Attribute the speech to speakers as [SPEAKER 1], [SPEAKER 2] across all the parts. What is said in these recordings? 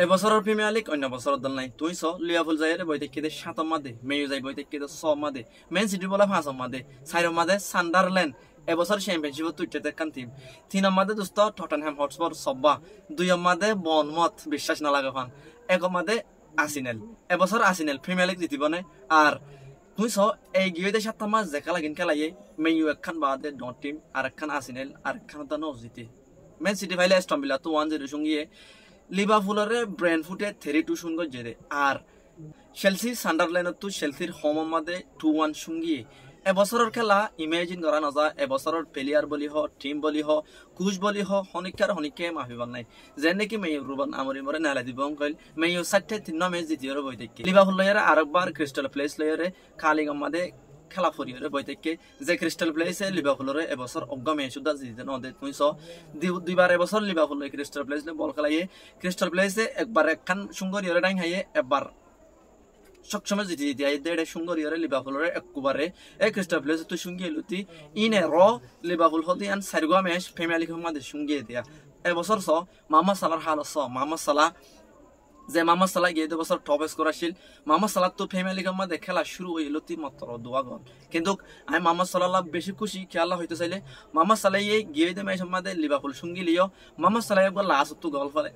[SPEAKER 1] এবছৰৰ premier league অন্য বছৰৰ দল নাই তুই চ লিভারপুল যাইরে বই দেখে দে 7 মাদে মেয়ু যাই বই দেখে দে 6 মাদে ম্যান সিটি বলে 5 মাদে 4 মাদে সান্ডারল্যান্ড এবছর চ্যাম্পিয়নশিপ তুইতে কান টিম 3 মাদে দোস্ত টটেনহ্যাম হটস্পার সব্বা 2 মাদে বনমথ বিশ্বাস না লাগে ফান 1 মাদে আর্সেনাল এবছর আর্সেনাল প্রিমিয়ার লীগ জিতিব না আর তুই চ এই গিয়ে 7 মাস দেখা লাগিন খেলাইয়ে মেয়ু একখান বাদে ডট টিম আর একখান আর্সেনাল আর একখান তো জিতে ম্যান সিটি ফাইলে অ্যাস্টন ভিলা তো 1-0 সঙ্গিয়ে লিভারপুলরে ব্রেন্টফুটে 3-2 শূন্য জেদে আর চেলসি সান্ডারল্যান্ডত তো চেলসির হোম মাদে 2-1 সঙ্গিয়ে এবছরের খেলা ইমেজিন করা নজা এবছরের প্লেয়ার বলি হ টিম বলি হ কোচ বলি হ হনিকে মাফিবান নাই যেন নাকি মেয়ু রুবান আমরি মরে নালা দিব কইল মেয়ু 3 ম্যাচ জিতিয়র বই দেখি লিভারপুল লয়ারে আরেকবার ক্রিস্টাল প্যালেস লয়ারে কালিগাম মাদে খেলা ফরিয়রে বই থেকে যে ক্রিস্টাল প্যালেসে লিভারপুলরে এবছর অজ্ঞা ম্যাচ সুদ্ধা জিতে নদে তুই দুইবার এবছর লিভারপুল ক্রিস্টাল প্যালেস বল খেলাইয়ে ক্রিস্টাল প্যালেসে একবার একখান সুন্দর ডাইং হাইয়ে একবার সবসময় জিতে জিতে আই দেড়ে সুন্দর লিভারপুলরে একবারে এই ক্রিস্টাল প্যালেস তুই সঙ্গিয়ে লুতি ইনে র লিভারপুল হতে আন 4 ম্যাচ প্রিমিয়ার লিগ মাদে সঙ্গিয়ে দিয়া এবছর চ মোহাম্মদ সালাহর হাল চ মোহাম্মদ সালাহ যে মোহাম্মদ সালাহ গিয়ে বছর টপ স্কোর আসছিল মোহাম্মদ সালাহ তো প্রিমিয়ার লিগের মধ্যে খেলা শুরু হইল মাত্র 2 গোল কিন্তু আমি মোহাম্মদ সালাহ বেশি খুশি খেলা হইতে চাইলে মোহাম্মদ সালাহ গিয়ে ম্যাচের মধ্যে লিভারপুল সঙ্গী লিও মোহাম্মদ সালাহ একবার লাস্ট তো গোল ফেলে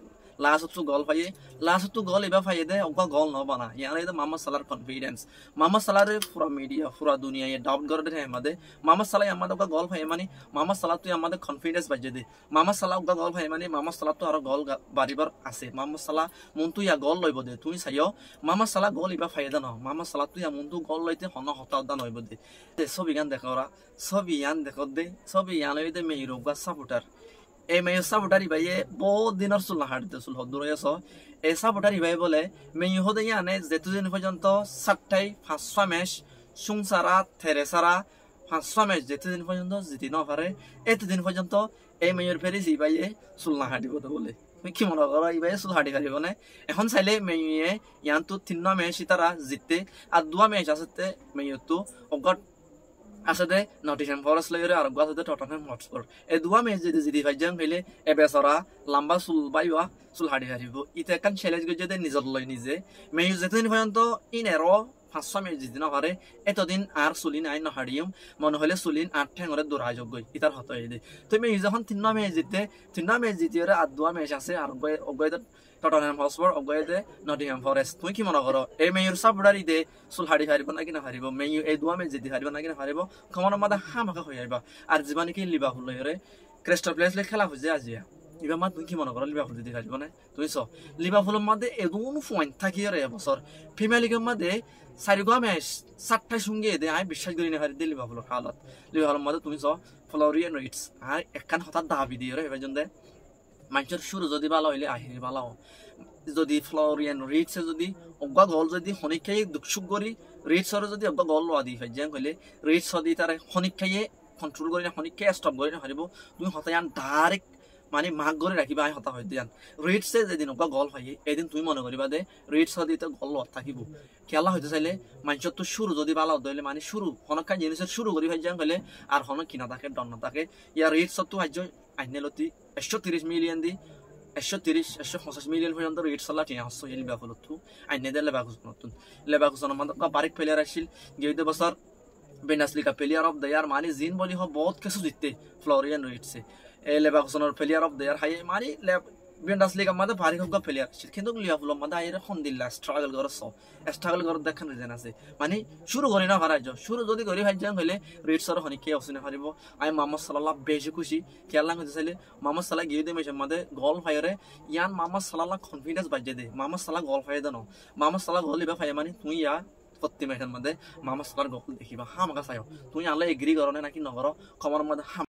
[SPEAKER 1] লাস্ট তো গোল এবার ফাইয়ে দে ওকা গোল ন বানা ইয়ারে মোহাম্মদ সালাহর কনফিডেন্স মোহাম্মদ সালাহর পুরা মিডিয়া পুরা দুনিয়া ডাউট করে দে আমাদের মোহাম্মদ সালাহ আমাদের ওকা গোল ফাইয়ে মানে মোহাম্মদ সালাহ তুই আমাদের কনফিডেন্স বাজিয়ে দে মোহাম্মদ সালাহ ওকা গোল ফাইয়ে মানে মোহাম্মদ সালাহ তো আরো গোল বাড়িবার আছে মোহাম্মদ সালাহ মন তুই গোল লইব দে তুই চাইও মোহাম্মদ সালাহ গোল এবার ফাইয়ে দে ন মোহাম্মদ সালাহ তুই মন তো গোল লইতে হন হতাও দা নইব দে ছবি গান দেখরা ছবি গান দেখো দে ছবি গান দে মেইরোগা সাপোর্টার এই মেয়ু সাপোর্টার ইবাইয়ে বহুত দিনের চুল হাঁটতে চুল হদ্দুর এই সাপোর্টার ইবাই বলে মেয়ু হদে আনে যেতদিন পর্যন্ত 500 ম্যাচ সুংসারা থেরেসারা 500 ম্যাচ যেতদিন পর্যন্ত জিতি না পারে এতদিন পর্যন্ত এই মেয়ুর ফেরিস ইবাইয়ে চুল না হাঁটিব বলে কি মনে করো ইবাইয়ে চুল হাঁটি পারিব না এখন চাইলে মেয়ুয়ে ইয়ানতো 3 ম্যাচ তারা জিততে আর 2 ম্যাচ আছে মেয়ু তো অগট আসলে নটিংহ্যাম ফরেস্ট লইরে আর গাছতে টটেনহ্যাম হটস্পার এই 2 ম্যাচ যদি জিতি ফাইজাং হইলে এবেসরা লম্বা চুল বাইবা চুল হাড়ি হারিব ইতে কান চ্যালেঞ্জ গজে নিজর লই নিজে মেয়ু যেতদিন পর্যন্ত ইনেরো 500 ম্যাচ জিতি না পারে এতদিন আর চুলিন আইন না হারিম মনে হলে চুলিন 8 ঠ্যাঙরে দৌড়াই যোগ ইতার হত হয়ে দে তুমি যখন 3 ম্যাচ জিতে 3 ম্যাচ জিতিয়ে আর 2 ম্যাচ আছে আর অগয় টটেনহ্যাম হটস্পার অগয় দে নটিংহ্যাম ফরেস্ট তুই কি মনে করো এই মেয়ুর সাপোর্টার দে চুল হাড়ি হারিব না কিনা হারিব মেয়ু এই 2 ম্যাচ জিতি হারিব না কিনা হারিব খমনের মাদা হামাকা হয়ে আইবা আর জীবনে কি লিভারপুল লইরে ক্রিস্টাল প্যালেস লে খেলা হইছে আজিয়া এবার মা তুই কি মনে করো লিভারপুল জিতি হারিব না তুই চ লিভারপুলের মধ্যে এদুন পয়েন্ট থাকি রে এবছর প্রিমিয়ার লিগের মধ্যে 4 ম্যাচ 7টা সঙ্গে দে আমি বিশ্বাস করি না হারি দে লিভারপুলের হালত লিভারপুলের মধ্যে তুমি চ ফ্লোরিয়ান রিটস আর একখান হঠাৎ দাবি দিয়ে রে এবার জন্য মানুষের শুরু যদি ভালো হইলে আহিরি ভালো যদি ফ্লোরিয়ান রিটসে যদি অজ্ঞা গল যদি হনিকাই দুঃসুখ করি রিটসর যদি অজ্ঞা গল লোৱা দি ফাই যেন কইলে রিটস দি তার হনিকাইয়ে কন্ট্রোল করি না হনিকাই স্টপ করি না হারিব তুমি হতায়ান ডাইরেক্ট মানে মাগ করে রাখিবা আই হতা হইতে যান রিটসে যেদিন অজ্ঞা গল ফাই এদিন তুমি মনে করিবা দে রিটস দি তো গল লোৱা থাকিব খেলা হইতে চাইলে মানুষের তো শুরু যদি ভালো দইলে মানে শুরু হনকাই জিনিসের শুরু করি ফাই যেন কইলে আর হন কিনা থাকে ডন না থাকে ইয়ার রিটস তো হাজ্য আইনেলতি 130 মিলিয়ন দি 150 মিলিয়ন পর্যন্ত রেট সালা টিয়া হচ্ছে লিভারপুল তো আইনে দে লেভারকুসন মানে বারিক প্লেয়ার আসিল গেইতে বছর বেন্ডাসলিগা প্লেয়ার অফ দ্য ইয়ার মানে জিন বলি হ বহুত কিছু জিততে ফ্লোরিয়ান রিটসে এই লেভারকুসনের প্লেয়ার অফ দ্য ইয়ার হাই মানে বেন্ডাসলিগা মধ্যে ভারী হগা প্লেয়ার ছিল কিন্তু লিভারপুলের মধ্যে আইরে হন্দিল্লা স্ট্রাগল করার দেখান রিজন আছে মানে শুরু করি না হারাইজ শুরু যদি করি হাইজাং হইলে রিটসর হনিকে অসিনে হারিব আই মোহাম্মদ সাল্লাল্লাহ বেশি খুশি খেলা হইতে চাইলে মোহাম্মদ সাল্লাহ গিয়ে দে ম্যাচের মধ্যে গোল ফাইরে ইয়ান মোহাম্মদ সাল্লাল্লাহ কনফিডেন্স বাজিয়ে দে মোহাম্মদ সাল্লাহ গোল ফাইয়ে দেন মোহাম্মদ সাল্লাহ গোল ইবা ফাইয়ে মানে তুই ইয়া প্রতি ম্যাচের মধ্যে মোহাম্মদ সাল্লাহর গোল দেখিবা হামাকা চাইও তুই আনলে এগ্রি করো নাকি নকর খবরের মধ্যে